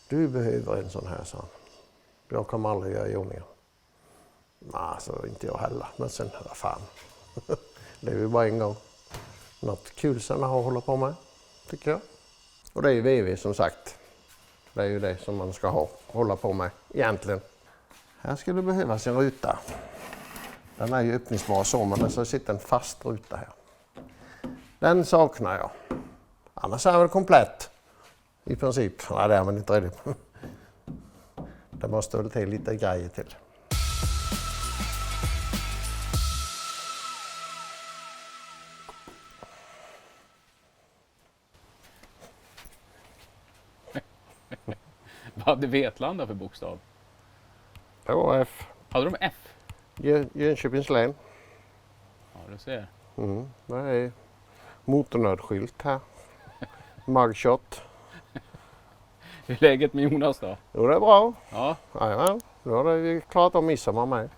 Du behöver en sån här, sa han. Jag kommer aldrig göra i ordning. Nej, så inte jag heller. Men sen, vad fan. Det är ju bara en gång. Något kul sen att hålla på med, tycker jag. Och det är ju VV som sagt. Det är ju det som man ska hålla på med egentligen. Här ska det behövas en ruta. Den är ju öppningsbar så, men det sitter en fast ruta här. Den saknar jag. Annars är den komplett. I princip. Nej, det är man inte redo. Det måste väl till lite grejer till. Vad hade Vetlanda för bokstav? Det var F. Hade de F? Jönköpings län. Ja, du ser. Det är motornödskylt här. Mugshot. Hur är läget med Jonas då? Jo, det är bra. Ja, Ja, då har vi klarat av midsommar med.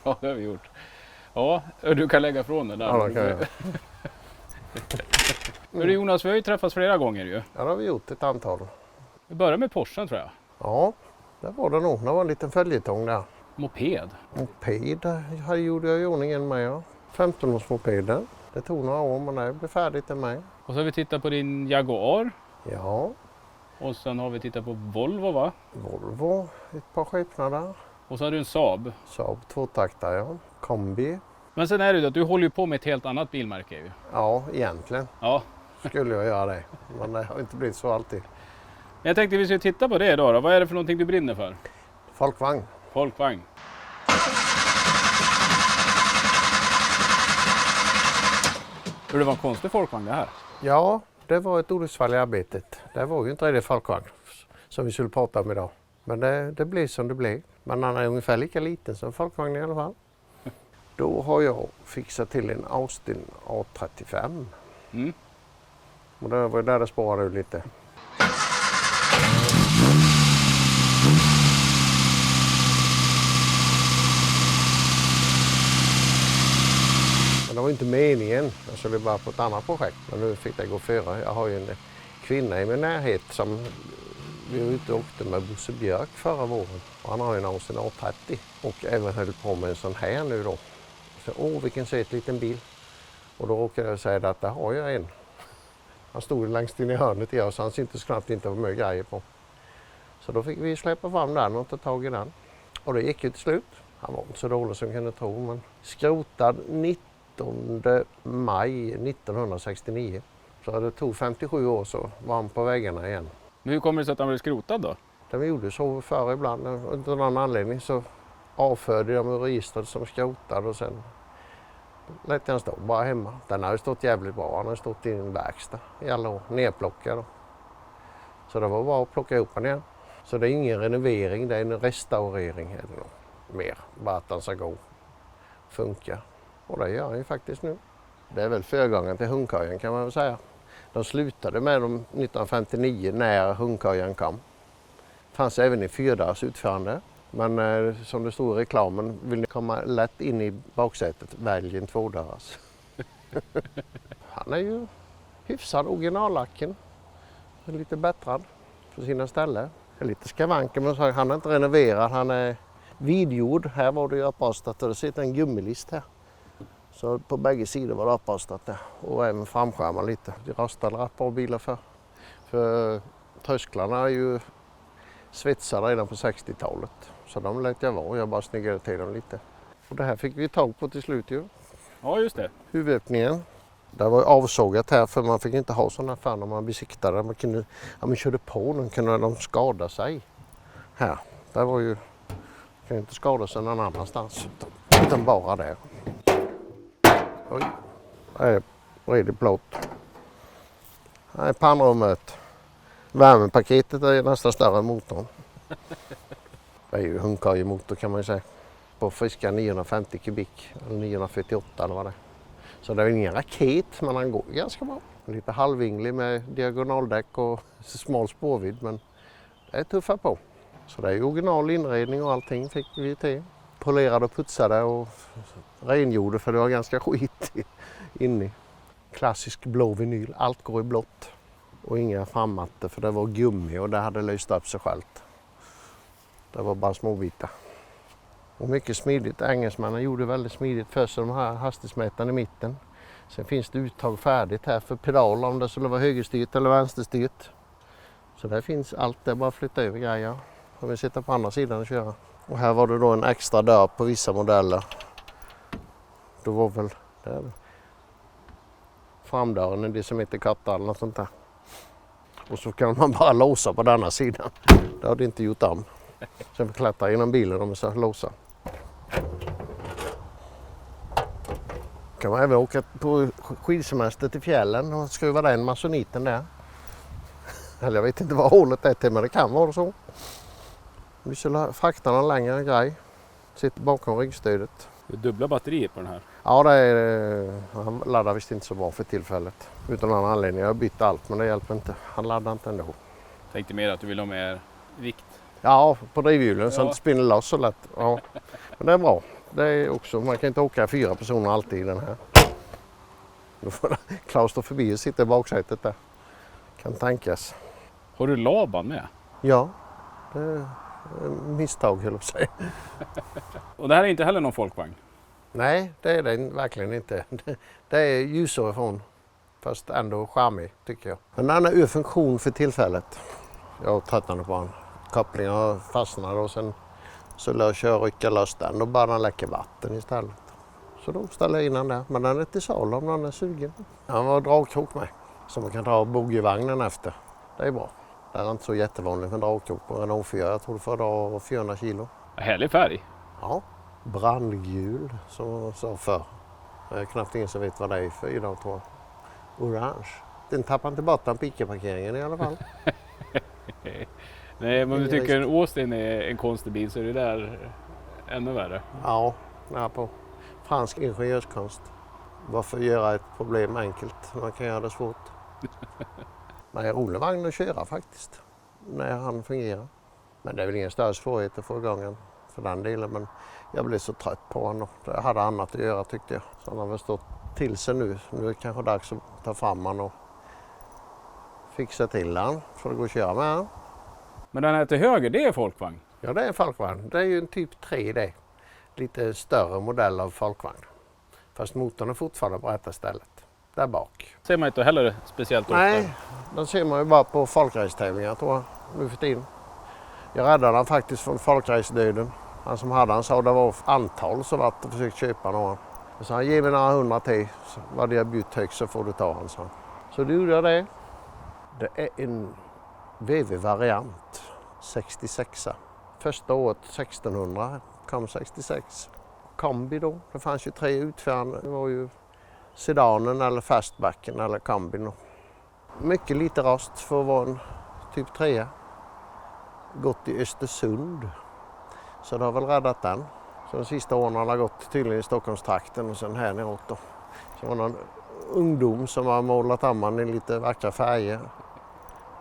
ja, det har vi gjort. Ja, du kan lägga från den där. Ja, det kan jag. Men du Jonas, vi har ju träffats flera gånger ju. Ja, det har vi gjort ett antal. Vi börjar med Porschen tror jag. Ja, det var det nog. Det var en liten följetong där. Moped. Moped, här gjorde jag i ordningen med. Ja. 15-årsmopeden. Det tog några år, men det blev färdigt det med. Och så har vi tittat på din Jaguar. Ja, Och sen har vi tittat på Volvo va? Volvo, ett par skepnader. Och så har du en Saab. Saab 2-taktare, ja. Kombi. Men sen är det ju att du håller ju på med ett helt annat bilmärke ju. Ja, egentligen Ja. skulle jag göra det. Men det har inte blivit så alltid. Men jag tänkte vi skulle titta på det idag då. Vad är det för någonting du brinner för? Folkvagn. Folkvagn. Det var en konstig folkvagn det här. Ja, det var ett olycksfall i arbetet. Det var ju inte riktigt folkvagn som vi skulle prata om idag. Men det blev som det blev. Men han är ungefär lika liten som folkvagn i alla fall. Då har jag fixat till en Austin A35. Mm. Och det var där det spårade ut lite. Men det var inte meningen. Jag skulle bara på ett annat projekt. Men nu fick det gå före. Jag har ju en kvinna i min närhet som vi var ute och åkte med Bosse Björk förra våren. Och han har en Austin A30 och även höll på med en sån här nu då. Så vilken söt liten bil. Och då råkade jag säga att där har jag en. Han stod längst in i hörnet i så han syntes knappt inte vad mycket grejer på. Så då fick vi släppa fram den och ta tag i den. Och det gick ju till slut. Han var inte så dålig som jag kunde tro, men skrotad 19 maj 1969. Så det tog 57 år så var han på vägarna igen. Men hur kommer det sig att han blev skrotad då? De gjorde så förr ibland. Utan någon anledning så avförde de ur registret som skrotad och sen lät den stå bara hemma. Den har ju stått jävligt bra. Han har stått i en verkstad i alla år, nerplockad. Så det var bara att plocka ihop den igen. Så det är ingen renovering, det är en restaurering eller något mer. Bara att den ska gå, funka. Och det gör han ju faktiskt nu. Det är väl förgången till hundköjen kan man väl säga. De slutade med dem 1959 när hundköjen kom. Det fanns även i 4-dörrars utförande. Men som det stod i reklamen, vill ni komma lätt in i baksätet, välj en 2-dörrars. Han är ju hyfsad originallacken. Lite bättrad på sina ställen. Lite skavanker, men han är inte renoverad. Han är vidgjord. Här var det ju upprostat och det sitter en gummilist här. Så på bägge sidor var det upprostat där. Och även framskärmar lite. Det rostade rätt bra bilar för. För trösklarna är ju svetsade redan på 60-talet. Så de lät jag vara. Jag bara snyggade till dem lite. Och det här fick vi tag på till slut ju. Ja, just det. Huvudöppningen. Det var avsågat här för man fick inte ha sådana här när man besiktade. Man körde på dem kunde de skada sig. Här. Det var ju... kan inte skada sig någon annanstans. Utan bara där. Oj. Det är redig plåt. Här är pannrummet. Värmepaketet är nästan större än motorn. Det är ju hundköjemotor kan man ju säga. På friska 950 kubik. Eller 948 eller vad det är. Så det är ingen raket men han går ganska bra. Lite halvvinglig med diagonaldäck och smal spårvidd men det är tuffa på. Så det är original inredning och allting fick vi till. Polerade och putsade och rengjorde för det var ganska skit inne. Klassisk blå vinyl, allt går i blått. Och inga frammattor för det var gummi och det hade lyst upp sig självt. Det var bara små bitar. Och mycket smidigt. Engelsmännen gjorde väldigt smidigt först de här hastighetsmätaren i mitten. Sen finns det uttag färdigt här för pedal om det skulle vara högerstyrt eller vänsterstyrt. Så där finns allt, det är bara att flytta över grejer. Om vi sitter på andra sidan och köra. Och här var det då en extra dörr på vissa modeller. Då var väl där framdörren i det som heter kattar eller något sånt där. Och så kan man bara låsa på denna sidan. Det har det inte gjort om. Sen vi klättrar genom bilen om vi ska låsa. Kan man även åka på skidsemester till fjällen och skruva den masoniten där. Eller jag vet inte vad hålet är till men det kan vara så. Vi skulle frakta någon längre grej. Sitter bakom ryggstödet. Det är dubbla batterier på den här. Ja, det är, han laddar visst inte så bra för tillfället. Utan någon anledning. Jag har bytt allt men det hjälper inte. Han laddar inte ändå. Tänkte mer att du vill ha mer vikt. Ja, på drivhjulen så Ja. det inte spinner loss så lätt. Ja. Men det är bra. Det är också, man kan inte åka 4 personer alltid i den här. Då får Klaus stå förbi och sitta i baksätet där. Kan tänkas. Har du Laban med? Ja, det är misstag höll jag på att säga. Och det här är inte heller någon folkvagn. Nej, det är det verkligen inte. Det är ljusare ifrån. Fast ändå charmig tycker jag. Men den är ur funktion för tillfället. Jag tröttnade på den. Kopplingen fastnade och sen så lär jag köra och rycka lös den. Då bara den läcker vatten istället. Så då ställer jag in den där. Men den är till salu om den är sugen. Den var dragkrok med. Så man kan dra bogievagnen efter. Det är bra. Det är inte så jättevanligt med dragkrok på en O4. Jag tror det får dra 400 kilo. Härlig färg. Ja, brandgul som man sa förr. Det är knappt ingen som vet vad det är för idag tror jag. Orange. Den tappar inte bort den på Ica-parkeringen i alla fall. Nej, men om du Ingen tycker risk. en Austin är en konstig bil så är det där ännu värre. Ja, nära på. Fransk ingenjörskonst. Varför göra ett problem enkelt? Man kan göra det svårt. Men det är en rolig vagn att köra faktiskt. När han fungerar. Men det är väl ingen större svårighet att få igång den för den delen. Men jag blev så trött på honom. Jag hade annat att göra tyckte jag. Så han har väl stått till sig nu. Nu är det kanske dags att ta fram han och fixa till den. Så det går att köra med han. Men den här till höger, det är folkvagn. Ja, det är en folkvagn. Det är ju en typ 3 det. Lite större modell av folkvagn. Fast motorn är fortfarande på rätta stället. Där bak. Ser man inte heller speciellt ofta. Nej, den ser man ju bara på folkracetävlingar tror jag. Nu för tiden. Jag räddade han faktiskt från folkracedöden. Han som hade han sa det var antal så vart och försökt köpa någon. Jag sa ge mig några 100 till. Så vad det jag bjudit högt så får du ta han sa. Så då gjorde jag det. Det är en VV-variant. 66. Första året 1600 kom 66. Kombi då. Det fanns ju 3 utförande. Det var ju sedanen eller fastbacken eller kombin. Mycket lite rost för att vara en typ 3. Gått i Östersund. Så det har väl räddat den. Så de sista åren har det gått tydligen i Stockholmstrakten och sen här neråt då. Så var det någon ungdom som har målat amman i lite vackra färger.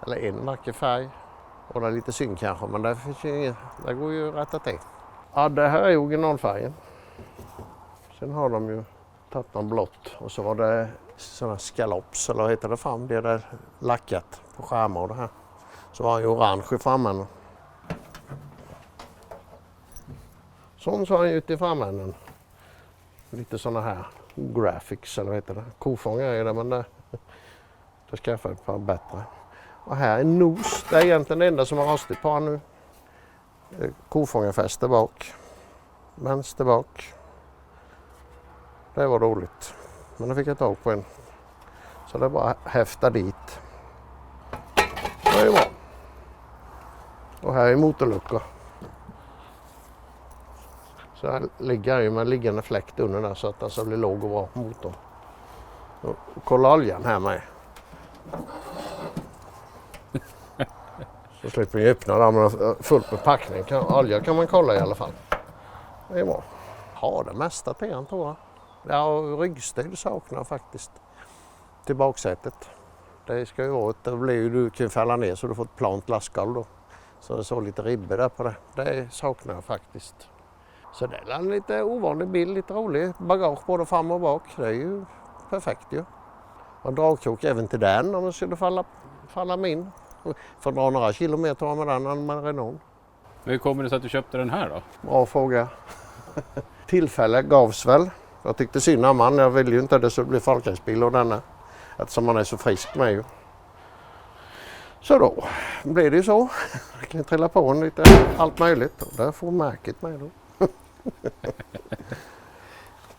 Eller en vacker färg. Och det är lite synd kanske, men det går ju att rätta till. Ja, det här är originalfärgen. Sen har de ju tagit någon blått och så var det sådana skalops, eller vad heter det fram? Det där lackat på skärmar och det här. Så var han ju orange i framändan. Sån så har han ut i framändan. Lite sådana här graphics, eller vad heter det? Kofångare är det, men det skaffar jag ett par bättre. Och här är nos. Det är egentligen det enda som har rostigt på han nu. Kofångarfäste bak. Vänster bak. Det var roligt. Men då fick jag tag på en. Så det är bara att häfta dit. Det är bra. Och här är motorluckor. Så här ligger ju med liggande fläkt under där så att den ska bli låg och bra motor. Och kolla oljan här med. Så slipper vi öppna där med fullt med packning. Olja kan man kolla i alla fall. Det är bra. Har det mesta till han tror jag. Ja, ryggstöd saknar faktiskt. Till baksätet. Det ska ju vara det blir ju du kan fälla ner så du får ett plant lastgolv då. Så det så lite ribbor där på det. Det saknar jag faktiskt. Så det är en lite ovanlig bil, lite rolig. Bagage både fram och bak. Det är ju perfekt ju. Och dragkrok även till den om det skulle faller mig in. Får dra några kilometer med den än med Renault. Hur kommer det sig att du köpte den här då? Bra fråga. Tillfälle gavs väl. Jag tyckte synd om han. Jag ville ju inte att det skulle bli folkracebil och denna. Eftersom han är så frisk med ju. Så då blev det ju så. Jag kan trilla på en lite allt möjligt. Och där får märket med då.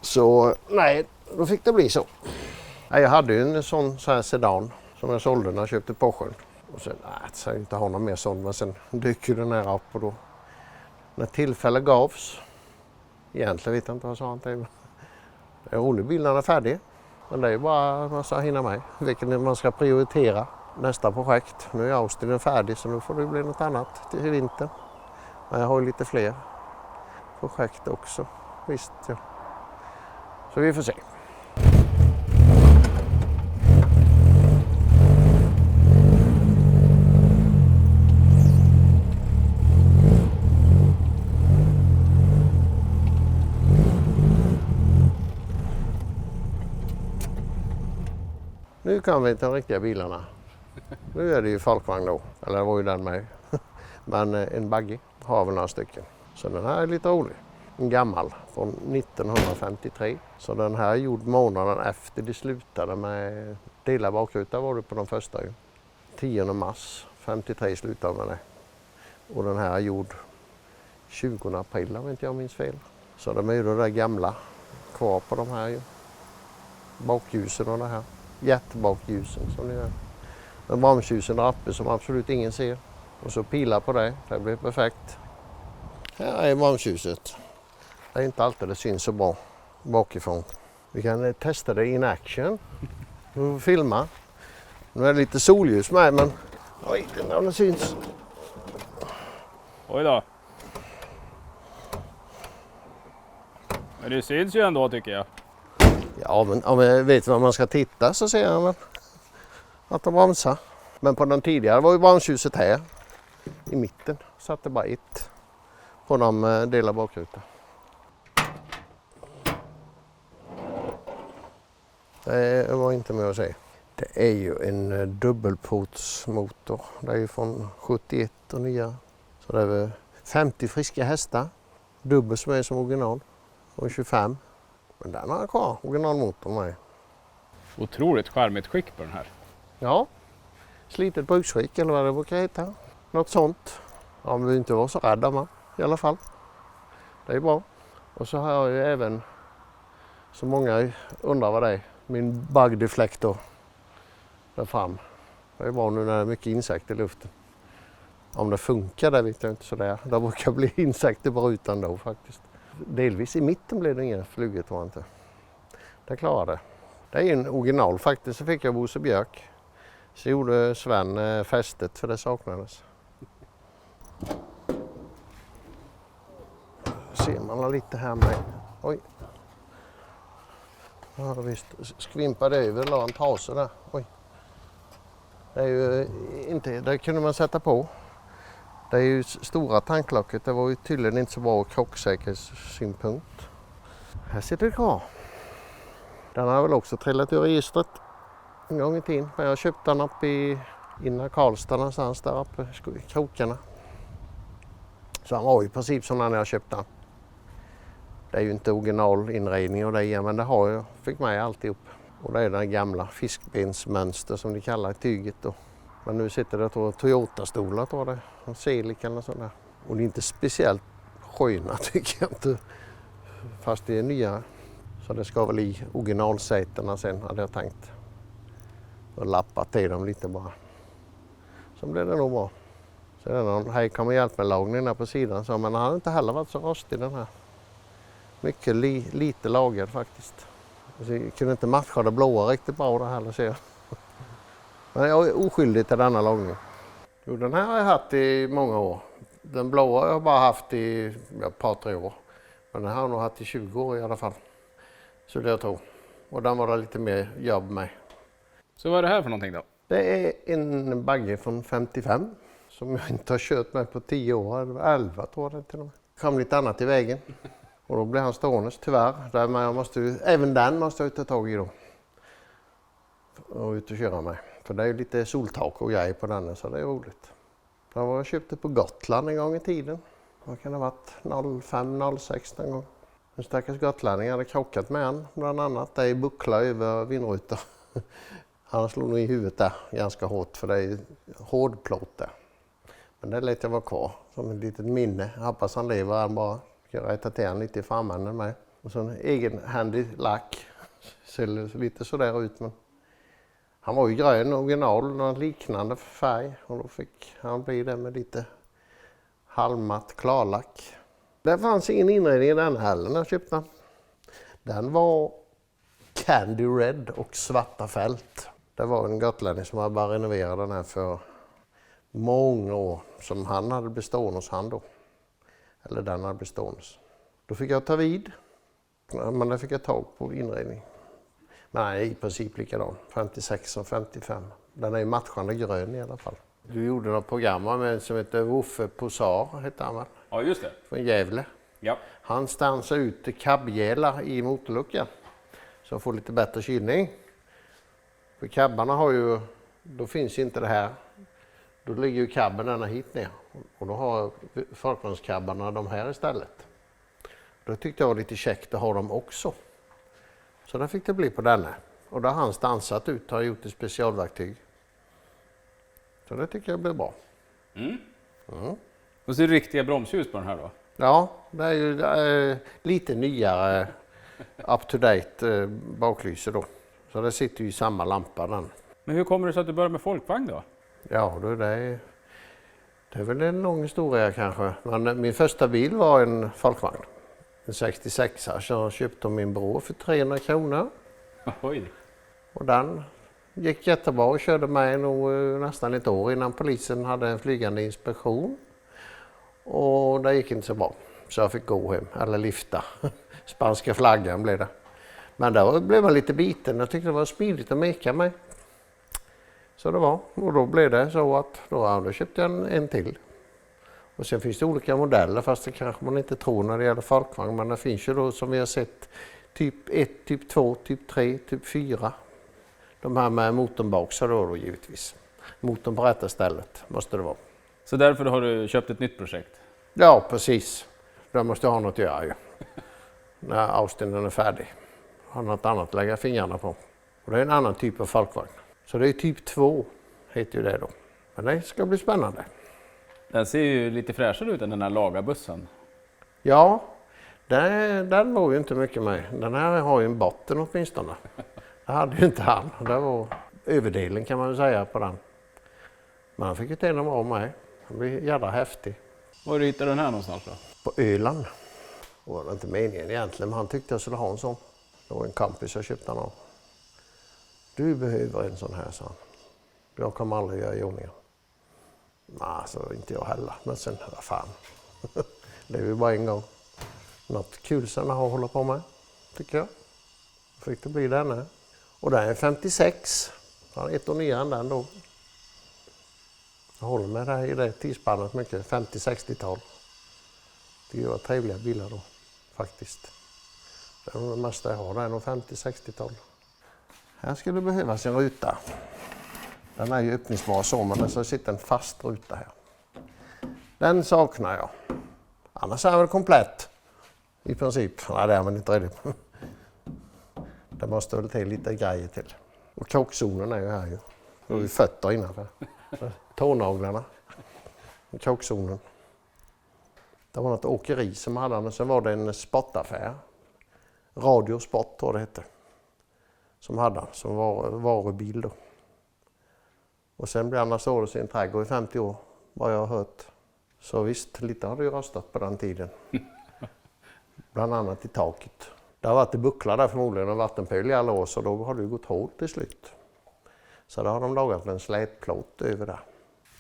Så nej, då fick det bli så. Jag hade ju en sån här sedan som jag sålde när jag köpte Porsche. Och sen, så jag inte har någon mer sån, men sen dyker den här upp och då. När tillfälle gavs, egentligen vet jag inte vad jag sa till. Det är rolig bil när den är färdig. Men det är bara man ska hinna med, vilken man ska prioritera nästa projekt. Nu är Austin färdig så nu får det bli något annat till vintern. Men jag har ju lite fler projekt också, visst ja. Så vi får se. Nu kommer vi till de riktiga bilarna. Nu är det ju folkvagn då, eller det var ju den med. Men en buggy har vi några stycken. Så den här är lite rolig. En gammal från 1953. Så den här är gjord månaden efter de slutade med delad bakruta var det på de första ju. 10 mars 53 slutade med det. Och den här är gjord 20 april om inte jag minns fel. Så de är ju det där gamla kvar på de här ju. Bakljusen och det här. Jättebaksljusen som ni gör. Men bromsljusen där uppe som absolut ingen ser. Och så pilar på det blir perfekt. Här är bromsljuset. Det är inte alltid det syns så bra bakifrån. Vi kan testa det in action. Nu filma. Nu är det lite solljus med men oj, det syns. Oj då. Men det syns ju ändå tycker jag. Ja, men om jag vet vad man ska titta så ser jag att de bromsar. Men på den tidigare var ju bromsljuset här i mitten. Satte bara ett på de delar bakruta. Det var inte mer att säga. Det är ju en dubbelportsmotor. Det är ju från 71 och nya. Så det är väl 50 friska hästar. Dubbel som är som original. Och 25. Men den har jag kvar, originalmotorn med. Otroligt charmigt skick på den här. Ja, slitet bruksskick eller vad det brukar heta. Något sånt. Ja, men vi inte vara så rädda man i alla fall. Det är bra. Och så har jag ju även, så många undrar vad det är, min bugdeflektor där fram. Det är bra nu när det är mycket insekter i luften. Om det funkar det vet jag inte sådär. Det brukar bli insekter på rutan då faktiskt. Delvis i mitten blev det inga flugor tror jag inte. Det klarade det. Det är en original faktiskt, så fick jag Bosse Björk. Så gjorde Sven fästet för det saknades. Ser man lite här med. Oj. Ja visst, skvimpade över, la en trasor där. Oj. Det är ju inte, det kunde man sätta på. Det är ju stora tanklocket, det var ju tydligen inte så bra ur krocksäkerhetssynpunkt. Här sitter det kvar. Den har väl också trillat ur registret en gång i tiden. Men jag köpte den uppe i innan Karlstad någonstans där uppe i krokarna. Så han var ju i princip som när jag köpte den. Det är ju inte originalinredning och det igen, men det har jag. Fick med alltihop. Och det är den gamla fiskbensmönster som de kallar tyget då. Men nu sitter det Toyota-stolar tror jag det. En Celica eller sådär. Och det är inte speciellt sköna tycker jag inte. Fast det är nya. Så det ska väl i originalsätena sen hade jag tänkt. Och lappa till dem lite bara. Så blir det nog bra. Så är det någon, här kommer hjälpmedlagningen där på sidan. Så, men han har inte heller varit så rostig den här. Mycket lite lagad faktiskt. Så jag kunde inte matcha det blåa riktigt bra det heller ser jag. Men jag är oskyldig till denna lagning. Jo, den här har jag haft i många år. Den blåa har jag bara haft i ett par, 3 år. Men den här har jag nog haft i 20 år i alla fall. Så det jag tror. Och den var det lite mer jobb med. Så vad är det här för någonting då? Det är en bagge från 55. Som jag inte har kört med på 10 år. Eller 11 tror jag det till och med. Det kom lite annat i vägen. Och då blev han stående tyvärr. Men jag måste, även den måste jag ta tag i då. Och ut och köra med. För det är ju lite soltak och grejer på den, så det är roligt. Den var jag köpte på Gotland en gång i tiden. Det kan ha varit 05-06 en gång. En stackars gotlänning hade krockat med han bland annat. Det är buckla över vindrutor. Han slog nog i huvudet där ganska hårt för det är hård plåt där. Men det lät jag vara kvar som ett litet minne. Jag hoppas han lever, han bara ska rätta till han lite i framänden med. Och så en egenhändig lack. Ser lite sådär ut men han var ju grön original, någon liknande färg och då fick han bli det med lite halvmatt klarlack. Det fanns ingen inredning i den heller när jag köpte den. Den var Candy Red och svarta fält. Det var en gotlänning som hade bara renoverat den här för många år som han hade bestående hos han då. Eller den hade bestående. Då fick jag ta vid. Men det fick jag tag på inredning. Men den är i princip likadan, 56 och 55. Den är ju matchande grön i alla fall. Du gjorde något program med som heter Woffe Posar, hette han va? Ja, just det. Från Gävle. Ja. Han stansar ut kabbgälar i motorluckan. Så får lite bättre kylning. För kabbarna har ju, då finns inte det här. Då ligger ju kabben ända hit ner. Och då har folkvagnskabbarna de här istället. Då tyckte jag var lite käckt att ha dem också. Så där fick det bli på denna. Och då har han stansat ut och har gjort ett specialverktyg. Så det tycker jag blir bra. Mm. Och så är det riktiga bromsljus på den här då? Ja, det är ju lite nyare up to date baklyse då. Så det sitter ju i samma lampa den. Men hur kommer det sig att du börjar med folkvagn då? Ja, då det är väl en lång historia kanske. Men min första bil var en folkvagn. En 66 så jag köpte min bror för 300 kronor. Oj. Och den gick jättebra och körde mig nog nästan ett år innan polisen hade en flygande inspektion. Och det gick inte så bra. Så jag fick gå hem, eller lyfta. Spanska flaggan blev det. Men då blev man lite biten. Jag tyckte det var smidigt att meka mig. Så det var. Och då blev det så att då köpte jag en till. Och sen finns det olika modeller fast det kanske man inte tror när det gäller folkvagn. Men det finns ju då som vi har sett typ 1, typ 2, typ 3, typ 4. De här med motorn bak så då givetvis. Motorn på rätta stället måste det vara. Så därför har du köpt ett nytt projekt? Ja, precis. Då måste jag ha något att göra ju. När Austin är färdig. Har något annat att lägga fingrarna på. Och det är en annan typ av folkvagn. Så det är typ 2 heter ju det då. Men det ska bli spännande. Den ser ju lite fräschare ut än den här lagarbussen. Ja, den var ju inte mycket med. Den här har ju en botten åtminstone. Det hade ju inte han. Det var överdelen kan man ju säga på den. Men han fick ju till dem av mig. Han blev jävla häftig. Var du hittade den här någonstans då? På Öland. Det var inte meningen egentligen, men han tyckte jag skulle ha en sån. Det var en kompis jag köpte den av. Du behöver en sån här, sa han. Jag kommer aldrig göra i ordning. Nej, så inte jag heller. Men sen, vad fan. Det är ju bara en gång. Något kul sen att hålla på med, tycker jag. Fick det bli den här. Och den är 56. Han är ett år nyare än den då. Jag håller med det i det tidsspannet mycket. 50-60-tal. Det var trevliga bilar då, faktiskt. Det är nog det mesta jag har. Det är nog 50-60-tal. Här skulle det behövas en ruta. Den är ju öppningsbar så, men det sitter en fast ruta här. Den saknar jag. Annars är den väl komplett. I princip. Nej, det är man inte redo. Det måste väl till lite grejer till. Och krockzonen är ju här ju. Det är ju fötter innanför. Tånaglarna. Krockzonen. Det var något åkeri som hade den. Sen var det en sportaffär. Radiosport tror det hette. Som hade den. Som var varubil då. Och sen blev han stående i sin trädgård i 50 år. Vad jag har hört. Så visst, lite har det ju rostat på den tiden. Bland annat i taket. Det har varit i bucklar där förmodligen och vattenpöl i alla år. Så då har det ju gått hårt till slut. Så då har de lagat en slätplåt över där.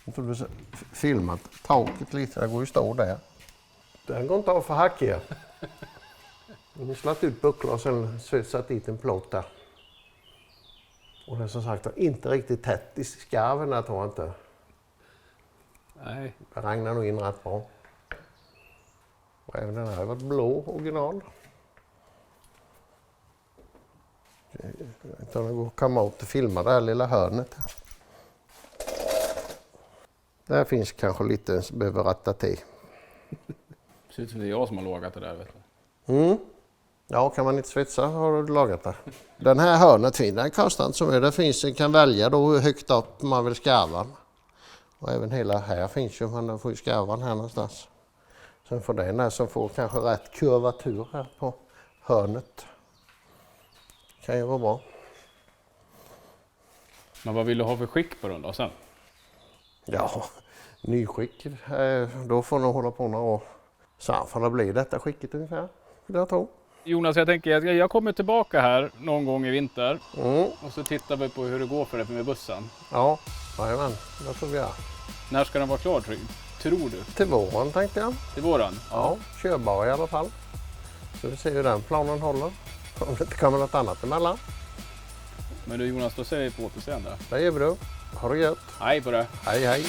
Jag tror du filmat taket lite. Det går ju stå där. Den går inte av för hackiga. Vi slatt ut bucklar och sen satt dit en plåt där. Och det är som sagt inte riktigt tätt i skarven där tror jag inte. Nej. Det regnar nog in rätt bra. Och även den här har varit blå original. Utan att komma åt och filma det här lilla hörnet här. Där finns kanske lite som behöver rätta till. Det ser ut som det är jag som har lagat det där. Vet du. Mm. Ja, kan man inte svetsa har du lagat det. Den här hörnet fin, den kostar inte så mycket. Det finns, man kan välja då hur högt upp man vill skarva. Och även hela här finns ju, man får ju skarvan här någonstans. Sen får den här som får kanske rätt kurvatur här på hörnet. Kan ju vara bra. Men vad vill du ha för skick på den då sen? Ja, nyskick. Då får nog hålla på några år. Sen får det bli detta skicket ungefär, vill jag tro. Jonas, jag tänker att jag kommer tillbaka här någon gång i vinter. Mm. Och så tittar vi på hur det går för dig med bussen. Ja, jajamän, det får vi göra. När ska den vara klar tror du? Till våren tänkte jag. Till våren? Ja, körbar i alla fall. Så vi ser hur den planen håller. Om det inte kommer något annat emellan. Men du Jonas, då säger vi på återseende. Det gör vi då. Ha det gött. Hej på det! Hej hej!